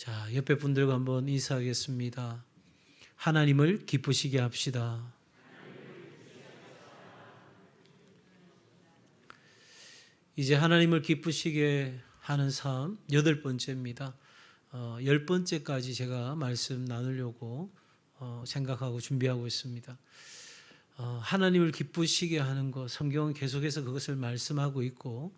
자, 옆에 분들과 한번 인사하겠습니다. 하나님을 기쁘시게 합시다. 이제 하나님을 기쁘시게 하는 삶 8번째입니다. 10번째까지 제가 말씀 나누려고 생각하고 준비하고 있습니다. 하나님을 기쁘시게 하는 것, 성경은 계속해서 그것을 말씀하고 있고,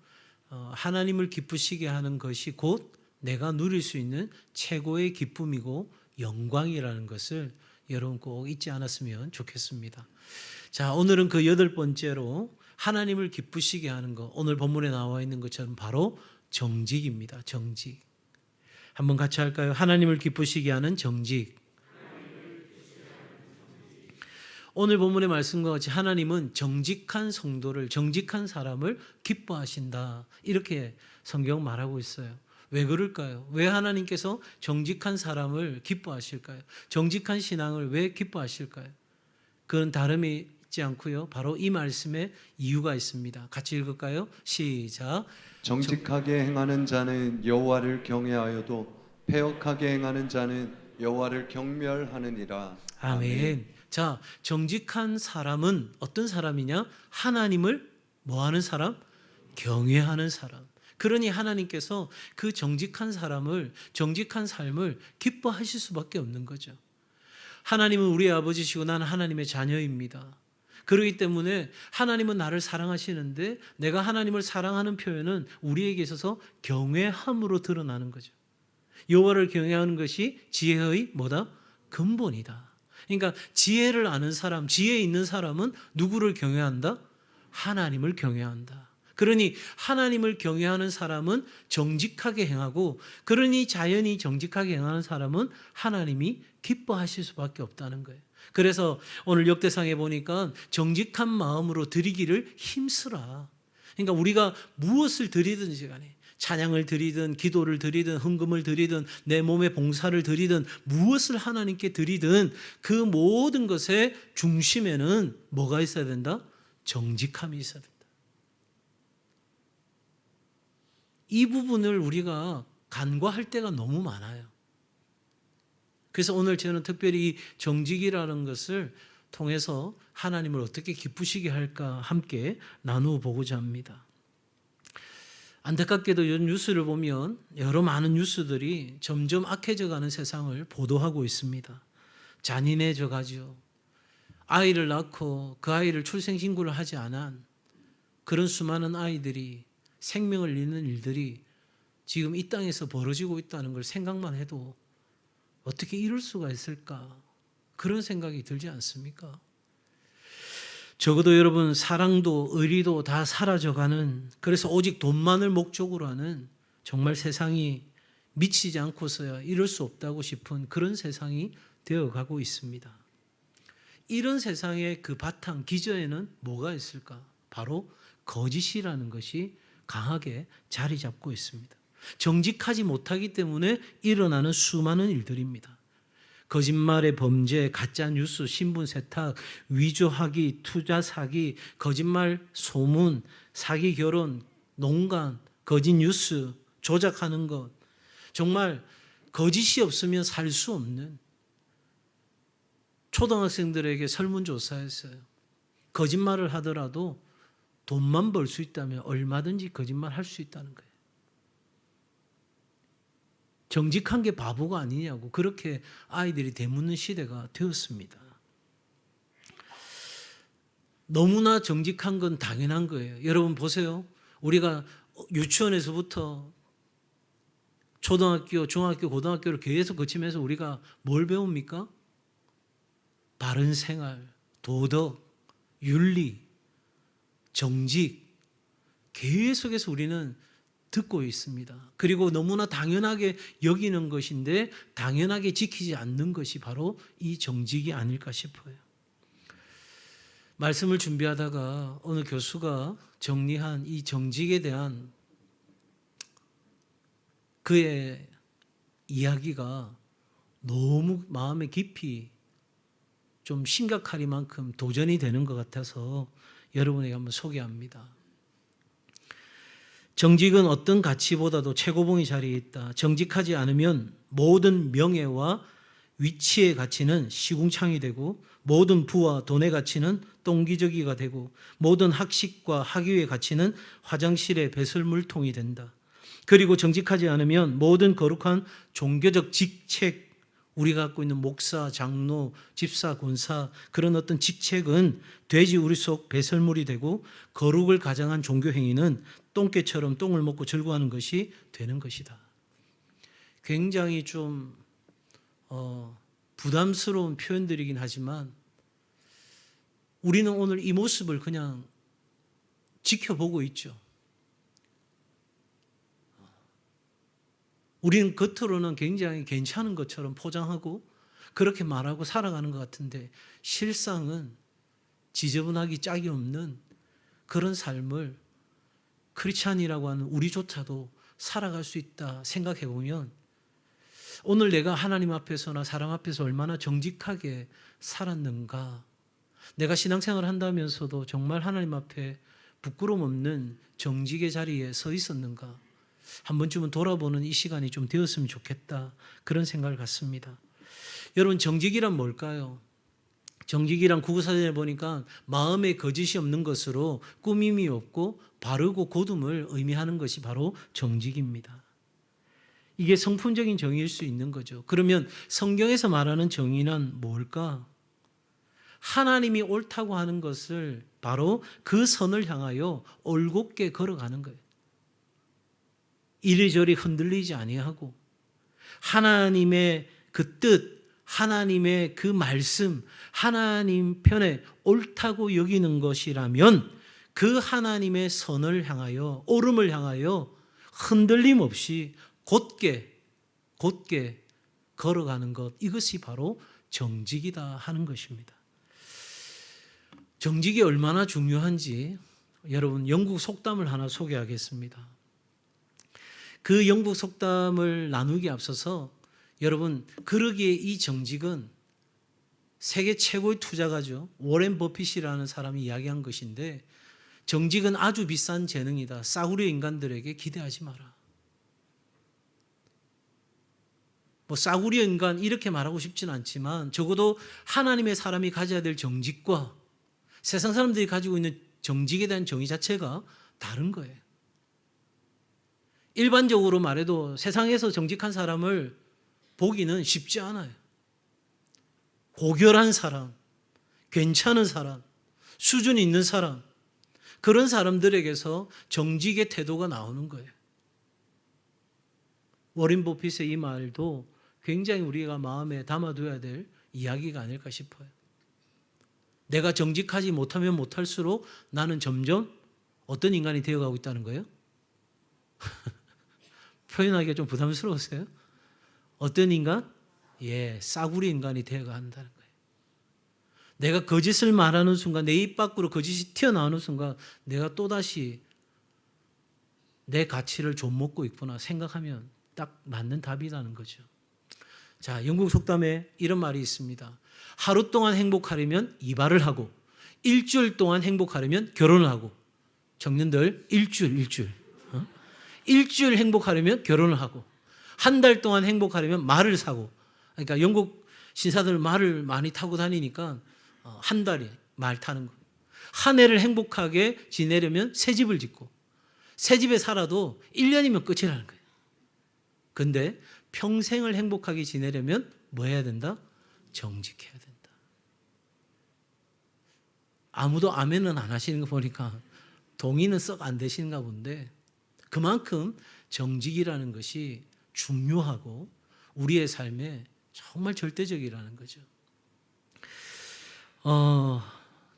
하나님을 기쁘시게 하는 것이 곧 내가 누릴 수 있는 최고의 기쁨이고 영광이라는 것을 여러분 꼭 잊지 않았으면 좋겠습니다. 자, 오늘은 그 8번째로 하나님을 기쁘시게 하는 것, 오늘 본문에 나와 있는 것처럼 바로 정직입니다. 정직. 한번 같이 할까요? 하나님을 기쁘시게 하는 정직. 오늘 본문의 말씀과 같이 하나님은 정직한 성도를, 정직한 사람을 기뻐하신다. 이렇게 성경 말하고 있어요. 왜 그럴까요? 왜 하나님께서 정직한 사람을 기뻐하실까요? 정직한 신앙을 왜 기뻐하실까요? 그건 다름이 있지 않고요. 바로 이 말씀에 이유가 있습니다. 같이 읽을까요? 시작. 정직하게 행하는 자는 여호와를 경외하여도 패역하게 행하는 자는 여호와를 경멸하느니라. 아멘. 자, 정직한 사람은 어떤 사람이냐? 하나님을 뭐하는 사람? 경외하는 사람. 그러니 하나님께서 그 정직한 사람을, 정직한 삶을 기뻐하실 수밖에 없는 거죠. 하나님은 우리의 아버지시고 나는 하나님의 자녀입니다. 그렇기 때문에 하나님은 나를 사랑하시는데 내가 하나님을 사랑하는 표현은 우리에게 있어서 경외함으로 드러나는 거죠. 여호와를 경외하는 것이 지혜의 뭐다? 근본이다. 그러니까 지혜를 아는 사람, 지혜 있는 사람은 누구를 경외한다? 하나님을 경외한다. 그러니 하나님을 경외하는 사람은 정직하게 행하고, 그러니 자연히 정직하게 행하는 사람은 하나님이 기뻐하실 수밖에 없다는 거예요. 그래서 오늘 역대상에 보니까 정직한 마음으로 드리기를 힘쓰라. 그러니까 우리가 무엇을 드리든지 간에 찬양을 드리든 기도를 드리든 헌금을 드리든 내 몸의 봉사를 드리든 무엇을 하나님께 드리든 그 모든 것의 중심에는 뭐가 있어야 된다? 정직함이 있어야 된다. 이 부분을 우리가 간과할 때가 너무 많아요. 그래서 오늘 저는 특별히 이 정직이라는 것을 통해서 하나님을 어떻게 기쁘시게 할까 함께 나누어 보고자 합니다. 안타깝게도 이런 뉴스를 보면 여러 많은 뉴스들이 점점 악해져 가는 세상을 보도하고 있습니다. 잔인해져 가죠. 아이를 낳고 그 아이를 출생신고를 하지 않은 그런 수많은 아이들이 생명을 잃는 일들이 지금 이 땅에서 벌어지고 있다는 걸 생각만 해도 어떻게 이럴 수가 있을까? 그런 생각이 들지 않습니까? 적어도 여러분, 사랑도 의리도 다 사라져가는, 그래서 오직 돈만을 목적으로 하는 정말 세상이 미치지 않고서야 이럴 수 없다고 싶은 그런 세상이 되어가고 있습니다. 이런 세상의 그 바탕 기저에는 뭐가 있을까? 바로 거짓이라는 것이 강하게 자리 잡고 있습니다. 정직하지 못하기 때문에 일어나는 수많은 일들입니다. 거짓말의 범죄, 가짜 뉴스, 신분 세탁, 위조하기, 투자 사기, 거짓말 소문, 사기 결혼, 농간, 거짓 뉴스, 조작하는 것. 정말 거짓이 없으면 살 수 없는, 초등학생들에게 설문조사했어요. 거짓말을 하더라도 돈만 벌 수 있다면 얼마든지 거짓말 할 수 있다는 거예요. 정직한 게 바보가 아니냐고 그렇게 아이들이 되묻는 시대가 되었습니다. 너무나 정직한 건 당연한 거예요. 여러분 보세요. 우리가 유치원에서부터 초등학교, 중학교, 고등학교를 계속 거치면서 우리가 뭘 배웁니까? 바른 생활, 도덕, 윤리, 정직, 계속해서 우리는 듣고 있습니다. 그리고 너무나 당연하게 여기는 것인데 당연하게 지키지 않는 것이 바로 이 정직이 아닐까 싶어요. 말씀을 준비하다가 어느 교수가 정리한 이 정직에 대한 그의 이야기가 너무 마음에 깊이 좀 심각하리만큼 도전이 되는 것 같아서 여러분에게 한번 소개합니다. 정직은 어떤 가치보다도 최고봉의 자리에 있다. 정직하지 않으면 모든 명예와 위치의 가치는 시궁창이 되고 모든 부와 돈의 가치는 똥기저귀가 되고 모든 학식과 학위의 가치는 화장실의 배설물통이 된다. 그리고 정직하지 않으면 모든 거룩한 종교적 직책, 우리가 갖고 있는 목사, 장로, 집사, 권사 그런 어떤 직책은 돼지 우리 속 배설물이 되고 거룩을 가장한 종교 행위는 똥개처럼 똥을 먹고 즐거워하는 것이 되는 것이다. 굉장히 좀 부담스러운 표현들이긴 하지만 우리는 오늘 이 모습을 그냥 지켜보고 있죠. 우리는 겉으로는 굉장히 괜찮은 것처럼 포장하고 그렇게 말하고 살아가는 것 같은데 실상은 지저분하기 짝이 없는 그런 삶을 크리스찬이라고 하는 우리조차도 살아갈 수 있다 생각해 보면 오늘 내가 하나님 앞에서나 사람 앞에서 얼마나 정직하게 살았는가, 내가 신앙생활을 한다면서도 정말 하나님 앞에 부끄러움 없는 정직의 자리에 서 있었는가, 한 번쯤은 돌아보는 이 시간이 좀 되었으면 좋겠다, 그런 생각을 갖습니다. 여러분, 정직이란 뭘까요? 정직이란 국어사전에 보니까 마음에 거짓이 없는 것으로 꾸밈이 없고 바르고 곧음을 의미하는 것이 바로 정직입니다. 이게 성품적인 정의일 수 있는 거죠. 그러면 성경에서 말하는 정의는 뭘까? 하나님이 옳다고 하는 것을 바로 그 선을 향하여 올곧게 걸어가는 거예요. 이리저리 흔들리지 아니하고 하나님의 그 뜻, 하나님의 그 말씀, 하나님 편에 옳다고 여기는 것이라면 그 하나님의 선을 향하여, 옳음을 향하여 흔들림 없이 곧게 걸어가는 것, 이것이 바로 정직이다 하는 것입니다. 정직이 얼마나 중요한지 여러분, 영국 속담을 하나 소개하겠습니다. 그 영국 속담을 나누기 앞서서 여러분, 그러기에 이 정직은 세계 최고의 투자가죠. 워렌 버핏이라는 사람이 이야기한 것인데, 정직은 아주 비싼 재능이다. 싸구려 인간들에게 기대하지 마라. 뭐 싸구려 인간 이렇게 말하고 싶지는 않지만 적어도 하나님의 사람이 가져야 될 정직과 세상 사람들이 가지고 있는 정직에 대한 정의 자체가 다른 거예요. 일반적으로 말해도 세상에서 정직한 사람을 보기는 쉽지 않아요. 고결한 사람, 괜찮은 사람, 수준 있는 사람, 그런 사람들에게서 정직의 태도가 나오는 거예요. 워렌 버핏의 이 말도 굉장히 우리가 마음에 담아둬야 될 이야기가 아닐까 싶어요. 내가 정직하지 못하면 못할수록 나는 점점 어떤 인간이 되어가고 있다는 거예요? 표현하기가 좀 부담스러우세요? 어떤 인간? 싸구려 인간이 되어가 한다는 거예요. 내가 거짓을 말하는 순간, 내 입 밖으로 거짓이 튀어나오는 순간 내가 또다시 내 가치를 좀먹고 있구나 생각하면 딱 맞는 답이라는 거죠. 자, 영국 속담에 이런 말이 있습니다. 하루 동안 행복하려면 이발을 하고 일주일 동안 행복하려면 결혼을 하고. 청년들, 일주일. 일주일 행복하려면 결혼을 하고, 한 달 동안 행복하려면 말을 사고. 그러니까 영국 신사들 말을 많이 타고 다니니까 한 달에 말 타는 거. 한 해를 행복하게 지내려면 새 집을 짓고, 새 집에 살아도 1년이면 끝이라는 거예요. 근데 평생을 행복하게 지내려면 뭐 해야 된다? 정직해야 된다. 아무도 아멘은 안 하시는 거 보니까 동의는 썩 안 되시는가 본데, 그만큼 정직이라는 것이 중요하고 우리의 삶에 정말 절대적이라는 거죠.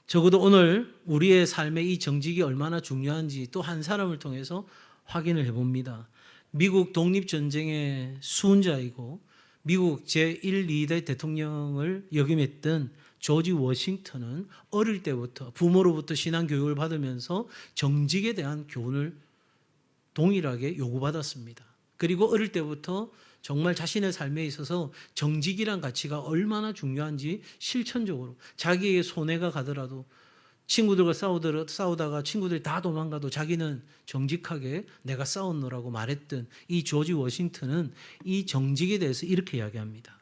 적어도 오늘 우리의 삶에 이 정직이 얼마나 중요한지 또 한 사람을 통해서 확인을 해봅니다. 미국 독립전쟁의 수훈자이고 미국 제1, 2대 대통령을 역임했던 조지 워싱턴은 어릴 때부터 부모로부터 신앙교육을 받으면서 정직에 대한 교훈을 동일하게 요구받았습니다. 그리고 어릴 때부터 정말 자신의 삶에 있어서 정직이란 가치가 얼마나 중요한지 실천적으로 자기에게 손해가 가더라도 친구들과 싸우다가 친구들이 다 도망가도 자기는 정직하게 내가 싸웠노라고 말했던 이 조지 워싱턴은 이 정직에 대해서 이렇게 이야기합니다.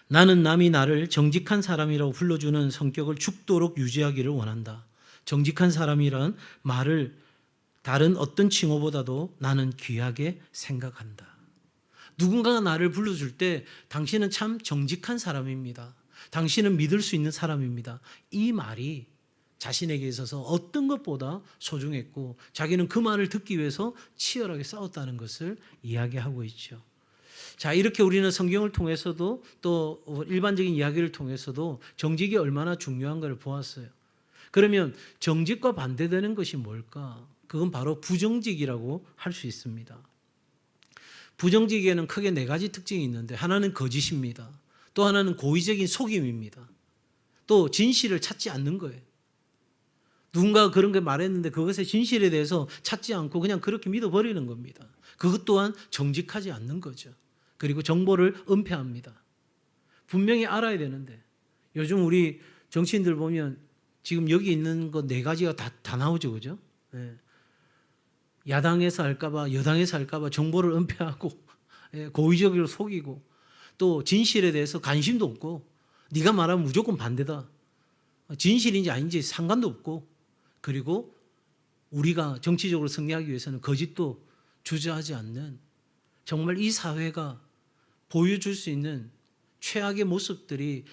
나는 남이 나를 정직한 사람이라고 불러주는 성격을 죽도록 유지하기를 원한다. 정직한 사람이란 말을 다른 어떤 칭호보다도 나는 귀하게 생각한다. 누군가가 나를 불러줄 때 당신은 참 정직한 사람입니다. 당신은 믿을 수 있는 사람입니다. 이 말이 자신에게 있어서 어떤 것보다 소중했고 자기는 그 말을 듣기 위해서 치열하게 싸웠다는 것을 이야기하고 있죠. 자, 이렇게 우리는 성경을 통해서도 또 일반적인 이야기를 통해서도 정직이 얼마나 중요한가를 보았어요. 그러면 정직과 반대되는 것이 뭘까? 그건 바로 부정직이라고 할 수 있습니다. 부정직에는 크게 네 가지 특징이 있는데 하나는 거짓입니다. 또 하나는 고의적인 속임입니다. 또 진실을 찾지 않는 거예요. 누군가가 그런 걸 말했는데 그것의 진실에 대해서 찾지 않고 그냥 그렇게 믿어버리는 겁니다. 그것 또한 정직하지 않는 거죠. 그리고 정보를 은폐합니다. 분명히 알아야 되는데 요즘 우리 정치인들 보면 지금 여기 있는 거 네 가지가 다 나오죠. 그죠? 네. 야당에서 할까봐 여당에서 할까봐 정보를 은폐하고 고의적으로 속이고 또 진실에 대해서 관심도 없고 네가 말하면 무조건 반대다. 진실인지 아닌지 상관도 없고 그리고 우리가 정치적으로 승리하기 위해서는 거짓도 주저하지 않는 정말 이 사회가 보여줄 수 있는 최악의 모습들이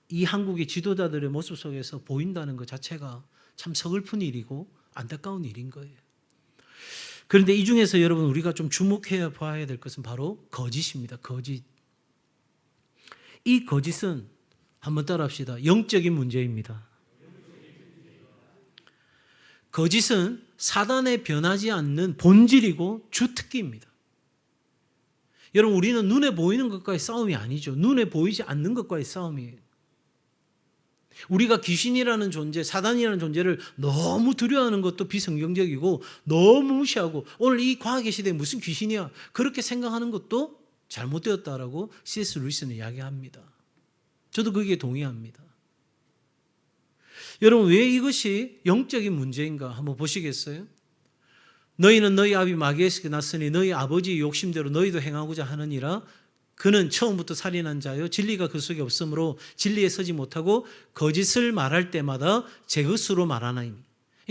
이 한국의 지도자들의 모습 속에서 보인다는 것 자체가 참 서글픈 일이고 안타까운 일인 거예요. 그런데 이 중에서 여러분 우리가 좀 주목해 봐야 될 것은 바로 거짓입니다. 거짓. 이 거짓은 한번 따라합시다. 영적인 문제입니다. 거짓은 사단에 변하지 않는 본질이고 주특기입니다. 여러분 우리는 눈에 보이는 것과의 싸움이 아니죠. 눈에 보이지 않는 것과의 싸움이에요. 우리가 귀신이라는 존재, 사단이라는 존재를 너무 두려워하는 것도 비성경적이고 너무 무시하고 오늘 이 과학의 시대에 무슨 귀신이야 그렇게 생각하는 것도 잘못되었다라고 C.S. 루이스는 이야기합니다. 저도 거기에 동의합니다. 여러분 왜 이것이 영적인 문제인가 한번 보시겠어요? 너희는 너희 아비 마귀에게 났으니 너희 아버지의 욕심대로 너희도 행하고자 하느니라. 그는 처음부터 살인한 자요 진리가 그 속에 없으므로 진리에 서지 못하고 거짓을 말할 때마다 제 것으로 말하나이니.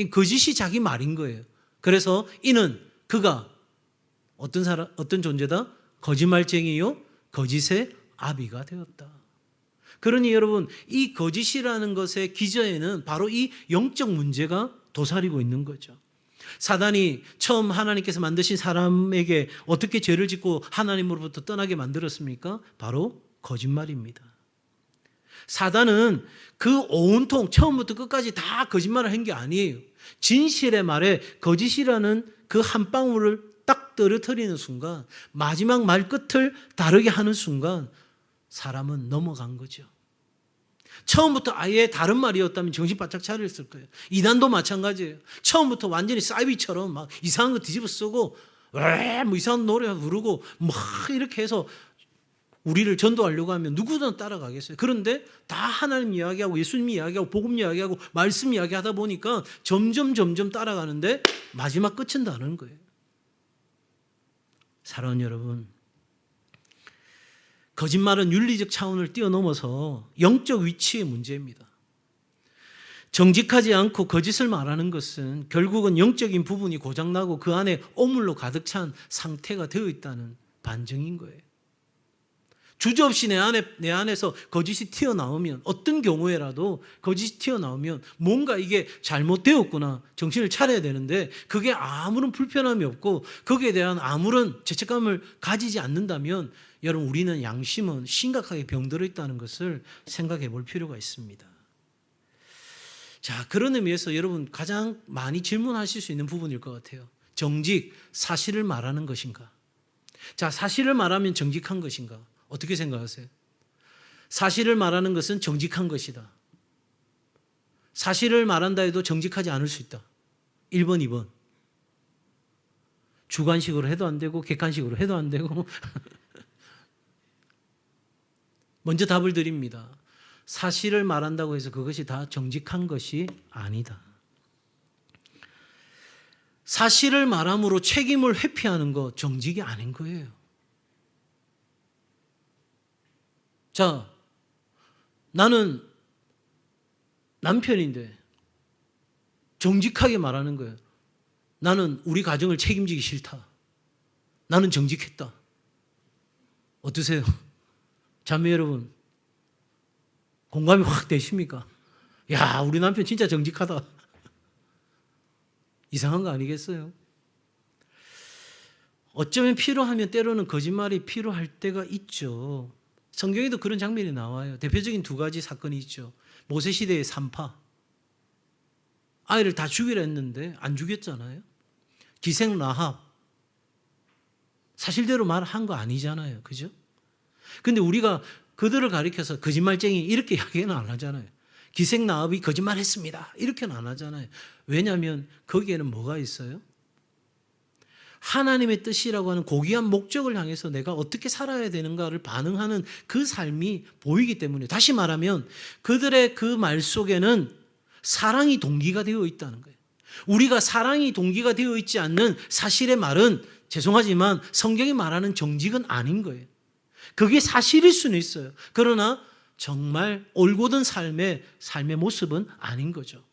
거짓이 자기 말인 거예요. 그래서 이는 그가 어떤 존재다? 거짓말쟁이요 거짓의 아비가 되었다. 그러니 여러분 이 거짓이라는 것의 기저에는 바로 이 영적 문제가 도사리고 있는 거죠. 사단이 처음 하나님께서 만드신 사람에게 어떻게 죄를 짓고 하나님으로부터 떠나게 만들었습니까? 바로 거짓말입니다. 사단은 그 온통 처음부터 끝까지 다 거짓말을 한 게 아니에요. 진실의 말에 거짓이라는 그 한 방울을 딱 떨어뜨리는 순간 마지막 말끝을 다르게 하는 순간 사람은 넘어간 거죠. 처음부터 아예 다른 말이었다면 정신 바짝 차렸을 거예요. 이단도 마찬가지예요. 처음부터 완전히 사이비처럼 막 이상한 거 뒤집어 쓰고 뭐 이상한 노래 부르고 막 이렇게 해서 우리를 전도하려고 하면 누구든 따라가겠어요. 그런데 다 하나님 이야기하고 예수님 이야기하고 복음 이야기하고 말씀 이야기하다 보니까 점점 따라가는데 마지막 끝은 다른 거예요. 사랑하는 여러분, 거짓말은 윤리적 차원을 뛰어넘어서 영적 위치의 문제입니다. 정직하지 않고 거짓을 말하는 것은 결국은 영적인 부분이 고장나고 그 안에 오물로 가득 찬 상태가 되어 있다는 반증인 거예요. 주저없이 내 안에서 거짓이 튀어나오면 어떤 경우에라도 거짓이 튀어나오면 뭔가 이게 잘못되었구나 정신을 차려야 되는데 그게 아무런 불편함이 없고 거기에 대한 아무런 죄책감을 가지지 않는다면 여러분 우리는 양심은 심각하게 병들어 있다는 것을 생각해 볼 필요가 있습니다. 자, 그런 의미에서 여러분 가장 많이 질문하실 수 있는 부분일 것 같아요. 정직, 사실을 말하는 것인가? 자, 사실을 말하면 정직한 것인가? 어떻게 생각하세요? 사실을 말하는 것은 정직한 것이다. 사실을 말한다 해도 정직하지 않을 수 있다. 1번, 2번. 주관식으로 해도 안 되고 객관식으로 해도 안 되고 먼저 답을 드립니다. 사실을 말한다고 해서 그것이 다 정직한 것이 아니다. 사실을 말함으로 책임을 회피하는 거 정직이 아닌 거예요. 자, 나는 남편인데 정직하게 말하는 거예요. 나는 우리 가정을 책임지기 싫다. 나는 정직했다. 어떠세요? 자매 여러분, 공감이 확 되십니까? 야, 우리 남편 진짜 정직하다. 이상한 거 아니겠어요? 어쩌면 필요하면 때로는 거짓말이 필요할 때가 있죠. 성경에도 그런 장면이 나와요. 대표적인 두 가지 사건이 있죠. 모세 시대의 산파. 아이를 다 죽이려 했는데 안 죽였잖아요. 기생 라합. 사실대로 말한 거 아니잖아요. 그죠? 근데 우리가 그들을 가리켜서 거짓말쟁이 이렇게 이야기는 안 하잖아요. 기생 라합이 거짓말했습니다. 이렇게는 안 하잖아요. 왜냐하면 거기에는 뭐가 있어요? 하나님의 뜻이라고 하는 고귀한 목적을 향해서 내가 어떻게 살아야 되는가를 반응하는 그 삶이 보이기 때문에, 다시 말하면 그들의 그 말 속에는 사랑이 동기가 되어 있다는 거예요. 우리가 사랑이 동기가 되어 있지 않는 사실의 말은 죄송하지만 성경이 말하는 정직은 아닌 거예요. 그게 사실일 수는 있어요. 그러나 정말 올곧은 삶의 모습은 아닌 거죠.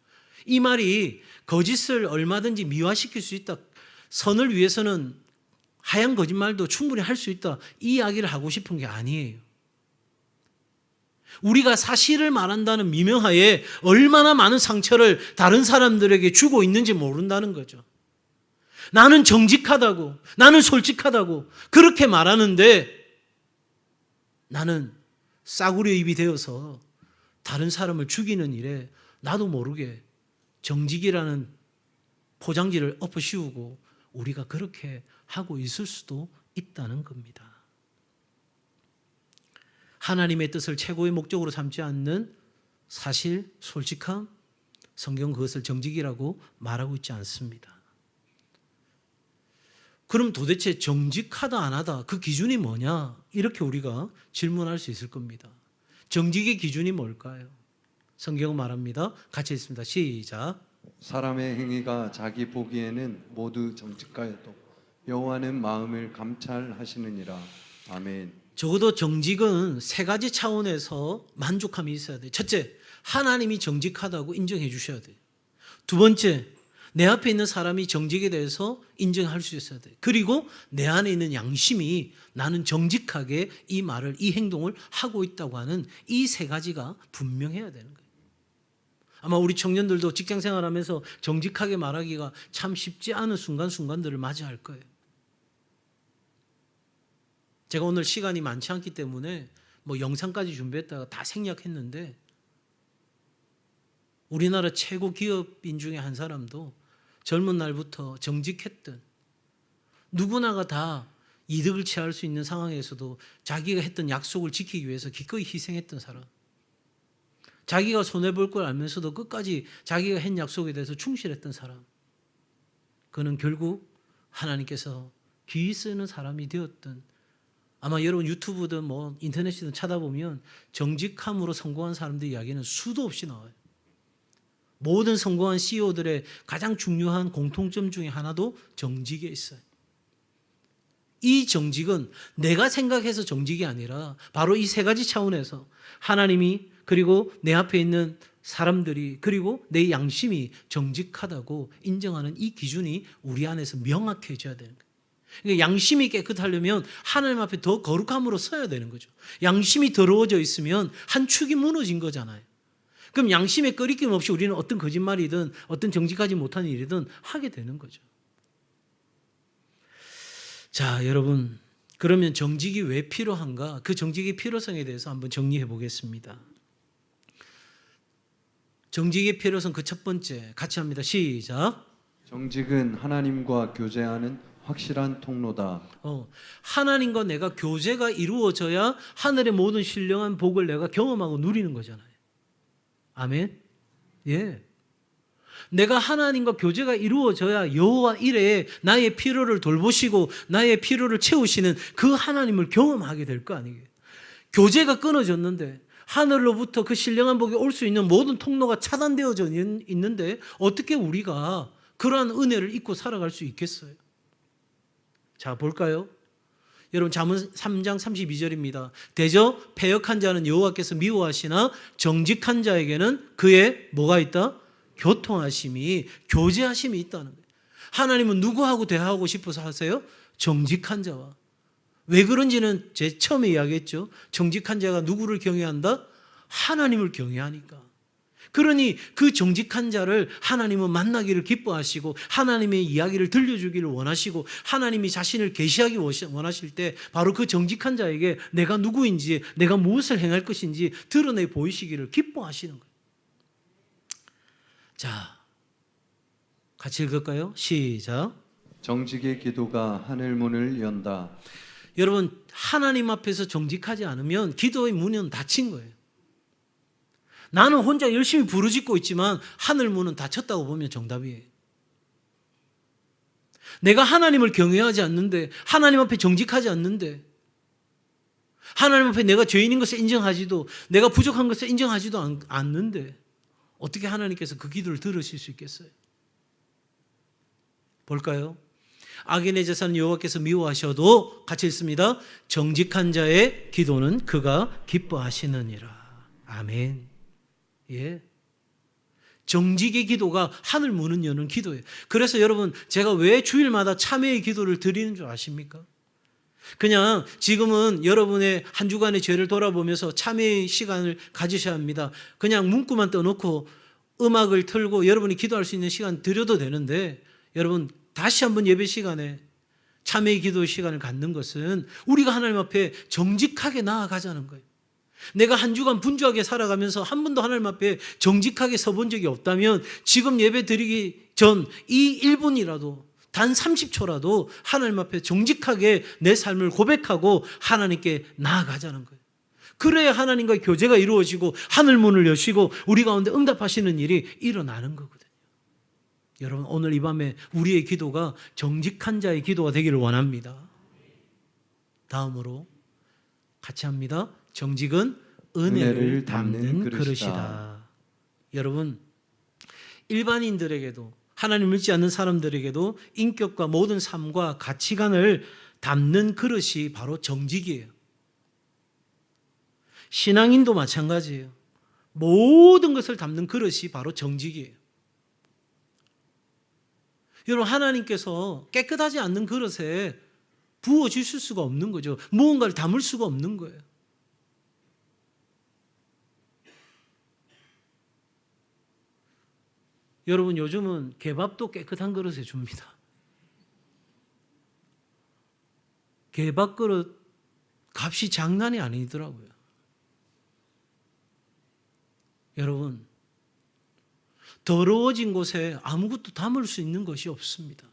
이 말이 거짓을 얼마든지 미화시킬 수 있다. 선을 위해서는 하얀 거짓말도 충분히 할 수 있다. 이 이야기를 하고 싶은 게 아니에요. 우리가 사실을 말한다는 미명하에 얼마나 많은 상처를 다른 사람들에게 주고 있는지 모른다는 거죠. 나는 정직하다고, 나는 솔직하다고 그렇게 말하는데 나는 싸구려 입이 되어서 다른 사람을 죽이는 일에 나도 모르게 정직이라는 포장지를 엎어씌우고 우리가 그렇게 하고 있을 수도 있다는 겁니다. 하나님의 뜻을 최고의 목적으로 삼지 않는 사실, 솔직함, 성경은 그것을 정직이라고 말하고 있지 않습니다. 그럼 도대체 정직하다 안 하다 그 기준이 뭐냐? 이렇게 우리가 질문할 수 있을 겁니다. 정직의 기준이 뭘까요? 성경은 말합니다. 같이 읽습니다. 시작. 사람의 행위가 자기 보기에는 모두 정직하여도 여호와는 마음을 감찰하시느니라. 아멘. 적어도 정직은 세 가지 차원에서 만족함이 있어야 돼요. 첫째, 하나님이 정직하다고 인정해 주셔야 돼요. 두 번째, 내 앞에 있는 사람이 정직에 대해서 인정할 수 있어야 돼요. 그리고 내 안에 있는 양심이 나는 정직하게 이 말을, 이 행동을 하고 있다고 하는 이 세 가지가 분명해야 되는 거예요. 아마 우리 청년들도 직장 생활하면서 정직하게 말하기가 참 쉽지 않은 순간순간들을 맞이할 거예요. 제가 오늘 시간이 많지 않기 때문에 영상까지 준비했다가 다 생략했는데, 우리나라 최고 기업인 중에 한 사람도 젊은 날부터 정직했던, 누구나가 다 이득을 취할 수 있는 상황에서도 자기가 했던 약속을 지키기 위해서 기꺼이 희생했던 사람, 자기가 손해볼 걸 알면서도 끝까지 자기가 한 약속에 대해서 충실했던 사람, 그는 결국 하나님께서 귀 쓰는 사람이 되었던, 아마 여러분 유튜브든 인터넷이든 찾아보면 정직함으로 성공한 사람들의 이야기는 수도 없이 나와요. 모든 성공한 CEO들의 가장 중요한 공통점 중에 하나도 정직에 있어요. 이 정직은 내가 생각해서 정직이 아니라 바로 이 세 가지 차원에서 하나님이, 그리고 내 앞에 있는 사람들이, 그리고 내 양심이 정직하다고 인정하는 이 기준이 우리 안에서 명확해져야 되는 거예요. 그러니까 양심이 깨끗하려면 하나님 앞에 더 거룩함으로 서야 되는 거죠. 양심이 더러워져 있으면 한 축이 무너진 거잖아요. 그럼 양심에 꺼리낌 없이 우리는 어떤 거짓말이든 어떤 정직하지 못한 일이든 하게 되는 거죠. 자, 여러분, 그러면 정직이 왜 필요한가? 그 정직의 필요성에 대해서 한번 정리해 보겠습니다. 정직의 필요성 그 첫 번째, 같이 합니다. 시작. 정직은 하나님과 교제하는 확실한 통로다. 하나님과 내가 교제가 이루어져야 하늘의 모든 신령한 복을 내가 경험하고 누리는 거잖아요. 아멘. 예. 내가 하나님과 교제가 이루어져야 여호와 이레에 나의 필요를 돌보시고 나의 필요를 채우시는 그 하나님을 경험하게 될 거 아니에요. 교제가 끊어졌는데 하늘로부터 그 신령한 복이 올 수 있는 모든 통로가 차단되어져 있는데 어떻게 우리가 그러한 은혜를 잊고 살아갈 수 있겠어요? 자, 볼까요? 여러분, 잠언 3장 32절입니다. 대저 패역한 자는 여호와께서 미워하시나 정직한 자에게는 그의 뭐가 있다? 교통하심이, 교제하심이 있다는 거예요. 하나님은 누구하고 대화하고 싶어서 하세요? 정직한 자와. 왜 그런지는 제 처음에 이야기했죠. 정직한 자가 누구를 경외한다? 하나님을 경외하니까. 그러니 그 정직한 자를 하나님은 만나기를 기뻐하시고 하나님의 이야기를 들려주기를 원하시고 하나님이 자신을 계시하기 원하실 때 바로 그 정직한 자에게 내가 누구인지, 내가 무엇을 행할 것인지 드러내 보이시기를 기뻐하시는 거예요. 자, 같이 읽을까요? 시작. 정직의 기도가 하늘 문을 연다. 여러분, 하나님 앞에서 정직하지 않으면 기도의 문은 닫힌 거예요. 나는 혼자 열심히 부르짖고 있지만 하늘 문은 닫혔다고 보면 정답이에요. 내가 하나님을 경외하지 않는데, 하나님 앞에 정직하지 않는데, 하나님 앞에 내가 죄인인 것을 인정하지도, 내가 부족한 것을 인정하지도 않는데 어떻게 하나님께서 그 기도를 들으실 수 있겠어요? 볼까요? 악인의 제사는 여호와께서 미워하셔도, 같이 읽습니다. 정직한 자의 기도는 그가 기뻐하시느니라. 아멘. 예. 정직의 기도가 하늘 문을 여는 기도예요. 그래서 여러분, 제가 왜 주일마다 참회의 기도를 드리는 줄 아십니까? 그냥 지금은 여러분의 한 주간의 죄를 돌아보면서 참회의 시간을 가지셔야 합니다. 그냥 문구만 떠놓고 음악을 틀고 여러분이 기도할 수 있는 시간 드려도 되는데, 여러분 다시 한번 예배 시간에 참회의 기도 시간을 갖는 것은 우리가 하나님 앞에 정직하게 나아가자는 거예요. 내가 한 주간 분주하게 살아가면서 한 번도 하나님 앞에 정직하게 서본 적이 없다면 지금 예배 드리기 전 이 1분이라도, 단 30초라도 하나님 앞에 정직하게 내 삶을 고백하고 하나님께 나아가자는 거예요. 그래야 하나님과의 교제가 이루어지고 하늘 문을 여시고 우리 가운데 응답하시는 일이 일어나는 거거든요. 여러분, 오늘 이 밤에 우리의 기도가 정직한 자의 기도가 되기를 원합니다. 다음으로 같이 합니다. 정직은 은혜를 담는 그릇이다. 여러분, 일반인들에게도, 하나님 믿지 않는 사람들에게도 인격과 모든 삶과 가치관을 담는 그릇이 바로 정직이에요. 신앙인도 마찬가지예요. 모든 것을 담는 그릇이 바로 정직이에요. 여러분, 하나님께서 깨끗하지 않는 그릇에 부어주실 수가 없는 거죠. 무언가를 담을 수가 없는 거예요. 여러분, 요즘은 개밥도 깨끗한 그릇에 줍니다. 개밥 그릇 값이 장난이 아니더라고요. 여러분, 더러워진 곳에 아무것도 담을 수 있는 것이 없습니다.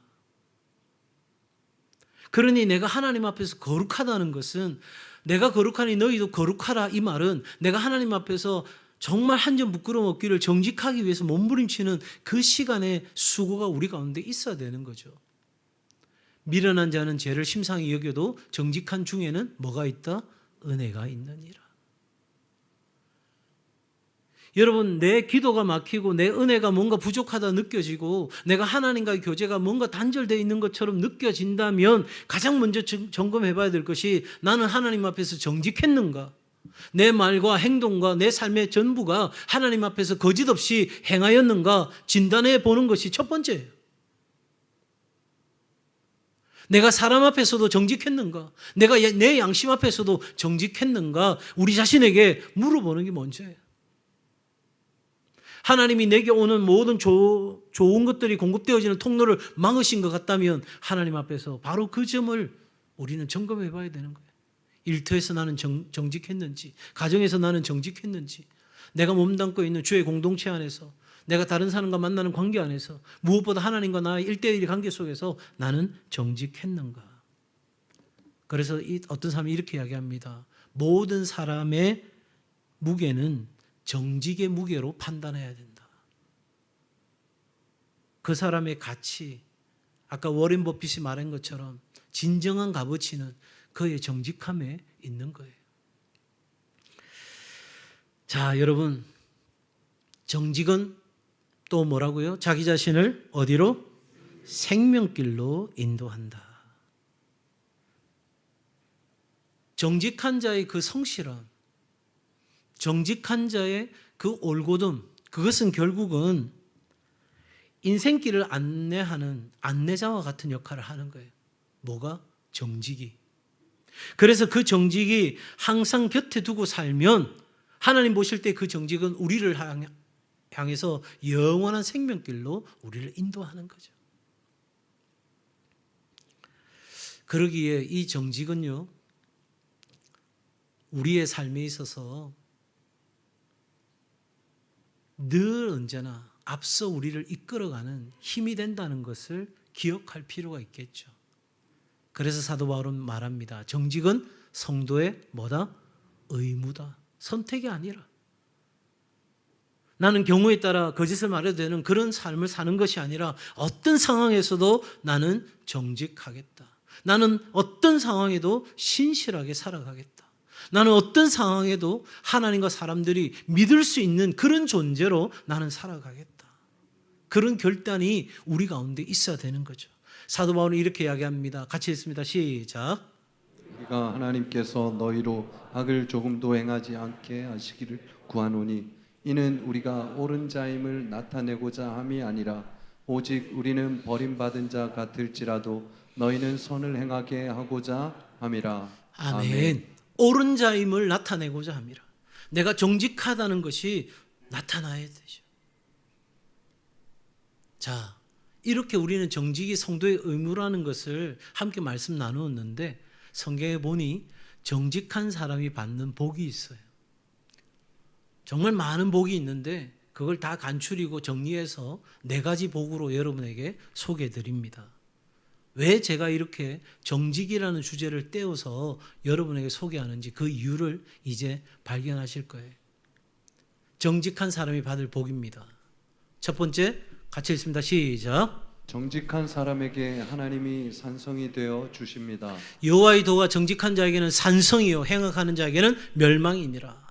그러니 내가 하나님 앞에서 거룩하다는 것은, 내가 거룩하니 너희도 거룩하라, 이 말은 내가 하나님 앞에서 정말 한 점 부끄러움 없기를 정직하기 위해서 몸부림치는 그 시간의 수고가 우리 가운데 있어야 되는 거죠. 미련한 자는 죄를 심상히 여겨도 정직한 중에는 뭐가 있다? 은혜가 있느니라. 여러분, 내 기도가 막히고 내 은혜가 뭔가 부족하다 느껴지고 내가 하나님과의 교제가 뭔가 단절되어 있는 것처럼 느껴진다면 가장 먼저 점검해 봐야 될 것이, 나는 하나님 앞에서 정직했는가? 내 말과 행동과 내 삶의 전부가 하나님 앞에서 거짓 없이 행하였는가 진단해 보는 것이 첫 번째예요. 내가 사람 앞에서도 정직했는가? 내가 내 양심 앞에서도 정직했는가? 우리 자신에게 물어보는 게 먼저예요. 하나님이 내게 오는 모든 좋은 것들이 공급되어지는 통로를 막으신 것 같다면 하나님 앞에서 바로 그 점을 우리는 점검해 봐야 되는 거예요. 일터에서 나는 정직했는지, 가정에서 나는 정직했는지, 내가 몸담고 있는 주의 공동체 안에서, 내가 다른 사람과 만나는 관계 안에서, 무엇보다 하나님과 나의 1대1 관계 속에서 나는 정직했는가. 그래서 어떤 사람이 이렇게 이야기합니다. 모든 사람의 무게는 정직의 무게로 판단해야 된다. 그 사람의 가치, 아까 워렌 버핏이 말한 것처럼 진정한 값어치는 그의 정직함에 있는 거예요. 자, 여러분, 정직은 또 뭐라고요? 자기 자신을 어디로? 생명길로 인도한다. 정직한 자의 그 성실함, 정직한 자의 그 올곧음, 그것은 결국은 인생길을 안내하는 안내자와 같은 역할을 하는 거예요. 뭐가? 정직이. 그래서 그 정직이 항상 곁에 두고 살면 하나님 보실 때 그 정직은 우리를 향해서 영원한 생명길로 우리를 인도하는 거죠. 그러기에 이 정직은요, 우리의 삶에 있어서 늘 언제나 앞서 우리를 이끌어가는 힘이 된다는 것을 기억할 필요가 있겠죠. 그래서 사도 바울은 말합니다. 정직은 성도의 뭐다? 의무다. 선택이 아니라. 나는 경우에 따라 거짓을 말해도 되는 그런 삶을 사는 것이 아니라 어떤 상황에서도 나는 정직하겠다. 나는 어떤 상황에도 신실하게 살아가겠다. 나는 어떤 상황에도 하나님과 사람들이 믿을 수 있는 그런 존재로 나는 살아가겠다. 그런 결단이 우리 가운데 있어야 되는 거죠. 사도 바울은 이렇게 이야기합니다. 같이 읽습니다. 시작. 우리가 하나님께서 너희로 악을 조금도 행하지 않게 하시기를 구하노니 이는 우리가 옳은 자임을 나타내고자 함이 아니라 오직 우리는 버림받은 자 같을지라도 너희는 선을 행하게 하고자 함이라. 아멘. 옳은 자임을 나타내고자 함이라. 내가 정직하다는 것이 나타나야 되죠. 자, 이렇게 우리는 정직이 성도의 의무라는 것을 함께 말씀 나누었는데 성경에 보니 정직한 사람이 받는 복이 있어요. 정말 많은 복이 있는데 그걸 다 간추리고 정리해서 4가지 복으로 여러분에게 소개해 드립니다. 왜 제가 이렇게 정직이라는 주제를 떼어서 여러분에게 소개하는지 그 이유를 이제 발견하실 거예요. 정직한 사람이 받을 복입니다. 첫 번째, 같이 읽습니다. 시작. 정직한 사람에게 하나님이 산성이 되어 주십니다. 여호와의 도가 정직한 자에게는 산성이요 행악하는 자에게는 멸망이니라.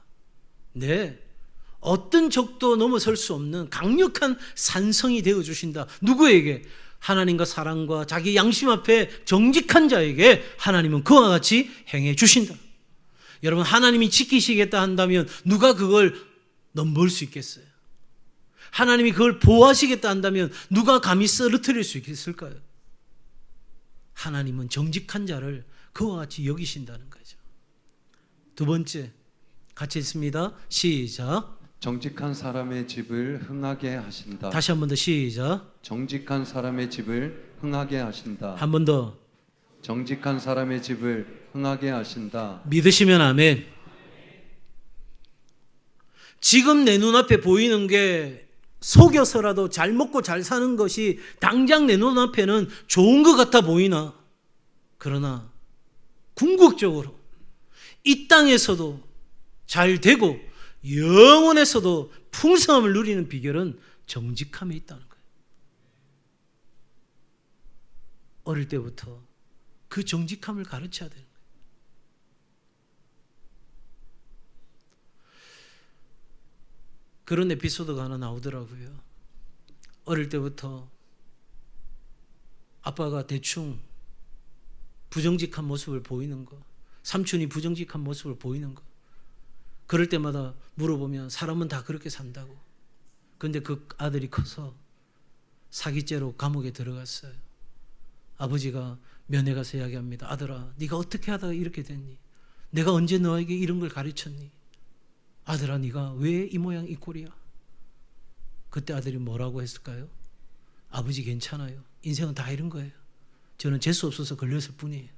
네, 어떤 적도 넘어설 수 없는 강력한 산성이 되어 주신다. 누구에게? 하나님과 사랑과 자기 양심 앞에 정직한 자에게 하나님은 그와 같이 행해 주신다. 여러분, 하나님이 지키시겠다 한다면 누가 그걸 넘볼 수 있겠어요? 하나님이 그걸 보호하시겠다 한다면 누가 감히 쓰러뜨릴 수 있을까요? 하나님은 정직한 자를 그와 같이 여기신다는 거죠. 두 번째, 같이 읽습니다. 시작. 정직한 사람의 집을 흥하게 하신다. 다시 한 번 더 시작. 정직한 사람의 집을 흥하게 하신다. 한 번 더. 정직한 사람의 집을 흥하게 하신다. 믿으시면 아멘. 지금 내 눈앞에 보이는 게 속여서라도 잘 먹고 잘 사는 것이 당장 내 눈앞에는 좋은 것 같아 보이나? 그러나 궁극적으로 이 땅에서도 잘 되고 영원에서도 풍성함을 누리는 비결은 정직함에 있다는 거예요. 어릴 때부터 그 정직함을 가르쳐야 되는 거예요. 그런 에피소드가 하나 나오더라고요. 어릴 때부터 아빠가 대충 부정직한 모습을 보이는 거, 삼촌이 부정직한 모습을 보이는 거, 그럴 때마다 물어보면 사람은 다 그렇게 산다고. 그런데 그 아들이 커서 사기죄로 감옥에 들어갔어요. 아버지가 면회 가서 이야기합니다. 아들아, 네가 어떻게 하다가 이렇게 됐니? 내가 언제 너에게 이런 걸 가르쳤니? 아들아, 네가 왜 이 모양 이 꼴이야? 그때 아들이 뭐라고 했을까요? 아버지 괜찮아요. 인생은 다 이런 거예요. 저는 재수 없어서 걸렸을 뿐이에요.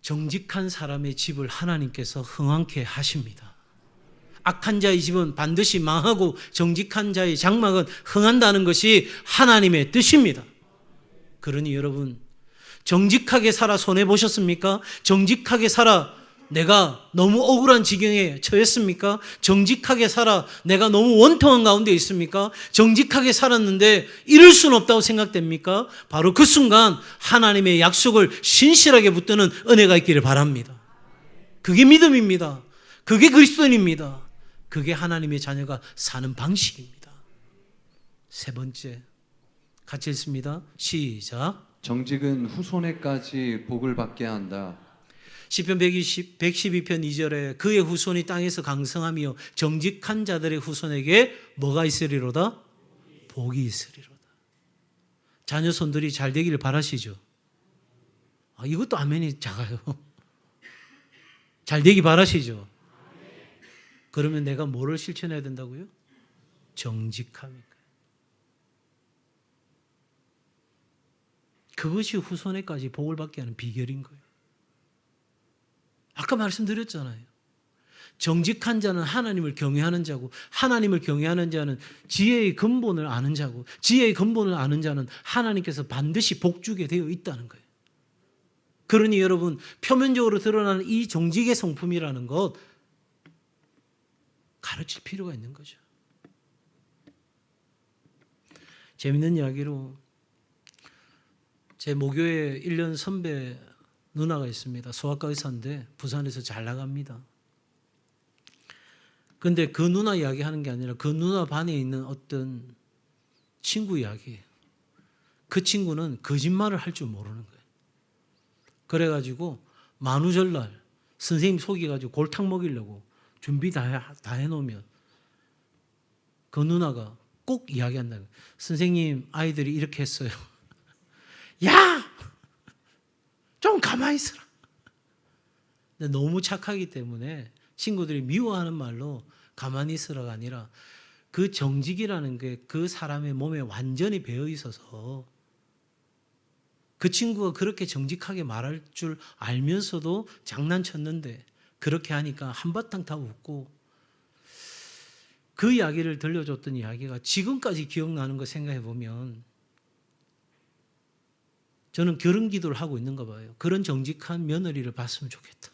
정직한 사람의 집을 하나님께서 흥왕케 하십니다. 악한 자의 집은 반드시 망하고 정직한 자의 장막은 흥한다는 것이 하나님의 뜻입니다. 그러니 여러분, 정직하게 살아 손해보셨습니까? 정직하게 살아 내가 너무 억울한 지경에 처했습니까? 정직하게 살아 내가 너무 원통한 가운데 있습니까? 정직하게 살았는데 이럴 수는 없다고 생각됩니까? 바로 그 순간 하나님의 약속을 신실하게 붙드는 은혜가 있기를 바랍니다. 그게 믿음입니다. 그게 그리스도인입니다. 그게 하나님의 자녀가 사는 방식입니다. 세 번째, 같이 읽습니다. 시작. 정직은 후손에까지 복을 받게 한다. 시편 112편 2절에 그의 후손이 땅에서 강성하며 정직한 자들의 후손에게 뭐가 있으리로다? 복이 있으리로다. 자녀 손들이 잘 되기를 바라시죠? 이것도 아멘이 작아요. 잘 되기 바라시죠? 그러면 내가 뭐를 실천해야 된다고요? 정직함입니다. 그것이 후손에까지 복을 받게 하는 비결인 거예요. 아까 말씀드렸잖아요. 정직한 자는 하나님을 경외하는 자고, 하나님을 경외하는 자는 지혜의 근본을 아는 자고, 지혜의 근본을 아는 자는 하나님께서 반드시 복주게 되어 있다는 거예요. 그러니 여러분, 표면적으로 드러나는 이 정직의 성품이라는 것 가르칠 필요가 있는 거죠. 재밌는 이야기로 제 모교에 1년 선배 누나가 있습니다. 소아과 의사인데 부산에서 잘 나갑니다. 근데 그 누나 이야기하는 게 아니라 그 누나 반에 있는 어떤 친구 이야기예요. 그 친구는 거짓말을 할 줄 모르는 거예요. 그래가지고 만우절날 선생님 속여가지고 골탕 먹이려고 준비 다 해놓으면 그 누나가 꼭 이야기한다. 선생님, 아이들이 이렇게 했어요. 야! 좀 가만히 있어라. 근데 너무 착하기 때문에 친구들이 미워하는 말로 가만히 있으라가 아니라 그 정직이라는 게 그 사람의 몸에 완전히 배어 있어서 그 친구가 그렇게 정직하게 말할 줄 알면서도 장난쳤는데 그렇게 하니까 한바탕 다 웃고, 그 이야기를 들려줬던 이야기가 지금까지 기억나는 거 생각해 보면 저는 결혼 기도를 하고 있는가 봐요. 그런 정직한 며느리를 봤으면 좋겠다.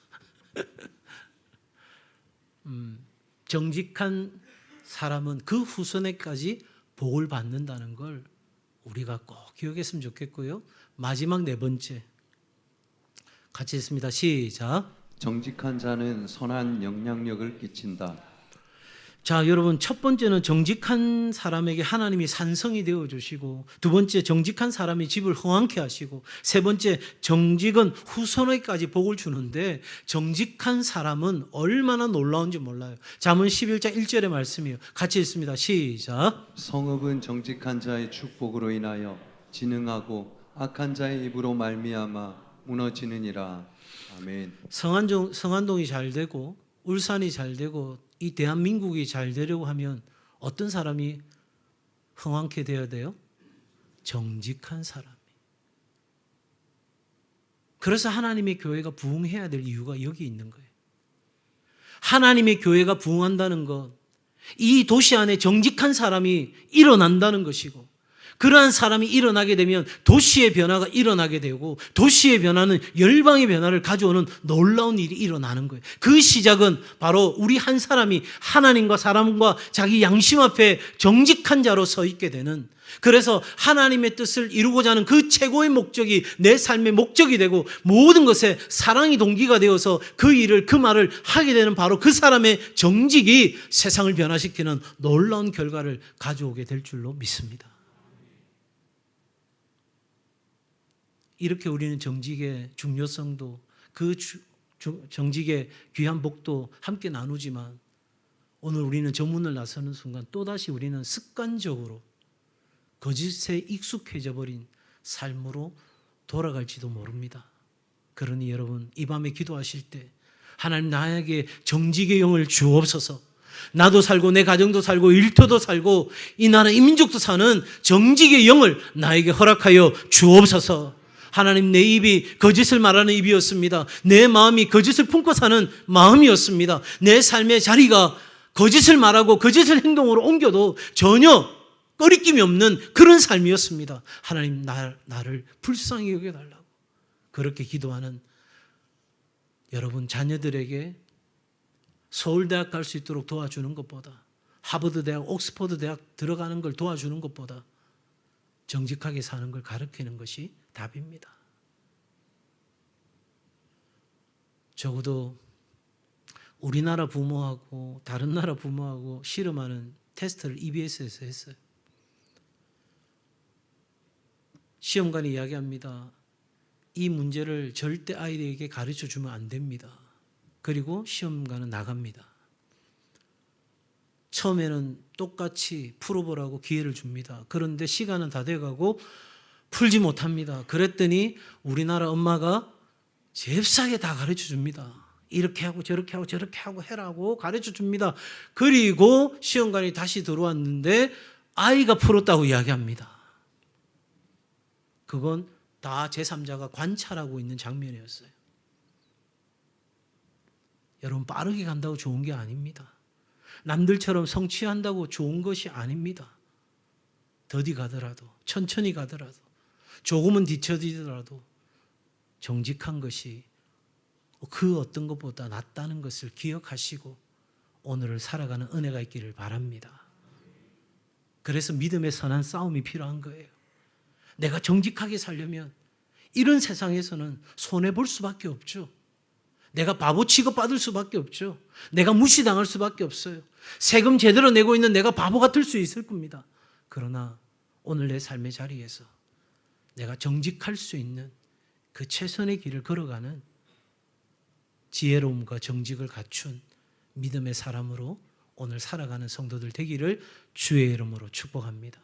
정직한 사람은 그 후손에까지 복을 받는다는 걸 우리가 꼭 기억했으면 좋겠고요. 마지막 네 번째, 같이 읽습니다. 시작. 정직한 자는 선한 영향력을 끼친다. 자, 여러분, 첫 번째는 정직한 사람에게 하나님이 산성이 되어주시고, 두 번째, 정직한 사람이 집을 흥황케 하시고, 세 번째, 정직은 후손에까지 복을 주는데, 정직한 사람은 얼마나 놀라운지 몰라요. 잠언 11장 1절의 말씀이에요. 같이 읽습니다. 시작. 성읍은 정직한 자의 축복으로 인하여 진흥하고 악한 자의 입으로 말미암아 무너지느니라. 아멘. 성안동이 잘 되고 울산이 잘 되고 이 대한민국이 잘 되려고 하면 어떤 사람이 흥황케 되어야 돼요? 정직한 사람이. 그래서 하나님의 교회가 부흥해야 될 이유가 여기 있는 거예요. 하나님의 교회가 부흥한다는 것, 이 도시 안에 정직한 사람이 일어난다는 것이고, 그러한 사람이 일어나게 되면 도시의 변화가 일어나게 되고, 도시의 변화는 열방의 변화를 가져오는 놀라운 일이 일어나는 거예요. 그 시작은 바로 우리 한 사람이 하나님과 사람과 자기 양심 앞에 정직한 자로 서 있게 되는, 그래서 하나님의 뜻을 이루고자 하는 그 최고의 목적이 내 삶의 목적이 되고, 모든 것에 사랑이 동기가 되어서 그 일을, 그 말을 하게 되는 바로 그 사람의 정직이 세상을 변화시키는 놀라운 결과를 가져오게 될 줄로 믿습니다. 이렇게 우리는 정직의 중요성도, 그 정직의 귀한 복도 함께 나누지만, 오늘 우리는 정문을 나서는 순간 또다시 우리는 습관적으로 거짓에 익숙해져 버린 삶으로 돌아갈지도 모릅니다. 그러니 여러분, 이 밤에 기도하실 때 하나님, 나에게 정직의 영을 주옵소서. 나도 살고 내 가정도 살고 일터도 살고 이 나라 이 민족도 사는 정직의 영을 나에게 허락하여 주옵소서. 하나님, 내 입이 거짓을 말하는 입이었습니다. 내 마음이 거짓을 품고 사는 마음이었습니다. 내 삶의 자리가 거짓을 말하고 거짓을 행동으로 옮겨도 전혀 꺼리낌이 없는 그런 삶이었습니다. 하나님, 나를 불쌍히 여겨달라고 그렇게 기도하는 여러분 자녀들에게 서울대학 갈 수 있도록 도와주는 것보다, 하버드 대학, 옥스퍼드 대학 들어가는 걸 도와주는 것보다 정직하게 사는 걸 가르치는 것이 답입니다. 적어도 우리나라 부모하고 다른 나라 부모하고 씨름하는 테스트를 EBS에서 했어요. 시험관이 이야기합니다. 이 문제를 절대 아이들에게 가르쳐 주면 안 됩니다. 그리고 시험관은 나갑니다. 처음에는 똑같이 풀어보라고 기회를 줍니다. 그런데 시간은 다 돼가고 풀지 못합니다. 그랬더니 우리나라 엄마가 잽싸게 다 가르쳐 줍니다. 이렇게 하고 저렇게 하고 저렇게 하고 해라고 가르쳐 줍니다. 그리고 시험관이 다시 들어왔는데 아이가 풀었다고 이야기합니다. 그건 다 제3자가 관찰하고 있는 장면이었어요. 여러분, 빠르게 간다고 좋은 게 아닙니다. 남들처럼 성취한다고 좋은 것이 아닙니다. 더디 가더라도, 천천히 가더라도, 조금은 뒤처지더라도 정직한 것이 그 어떤 것보다 낫다는 것을 기억하시고 오늘을 살아가는 은혜가 있기를 바랍니다. 그래서 믿음의 선한 싸움이 필요한 거예요. 내가 정직하게 살려면 이런 세상에서는 손해볼 수밖에 없죠. 내가 바보 취급받을 수밖에 없죠. 내가 무시당할 수밖에 없어요. 세금 제대로 내고 있는 내가 바보 같을 수 있을 겁니다. 그러나 오늘 내 삶의 자리에서 내가 정직할 수 있는 그 최선의 길을 걸어가는 지혜로움과 정직을 갖춘 믿음의 사람으로 오늘 살아가는 성도들 되기를 주의 이름으로 축복합니다.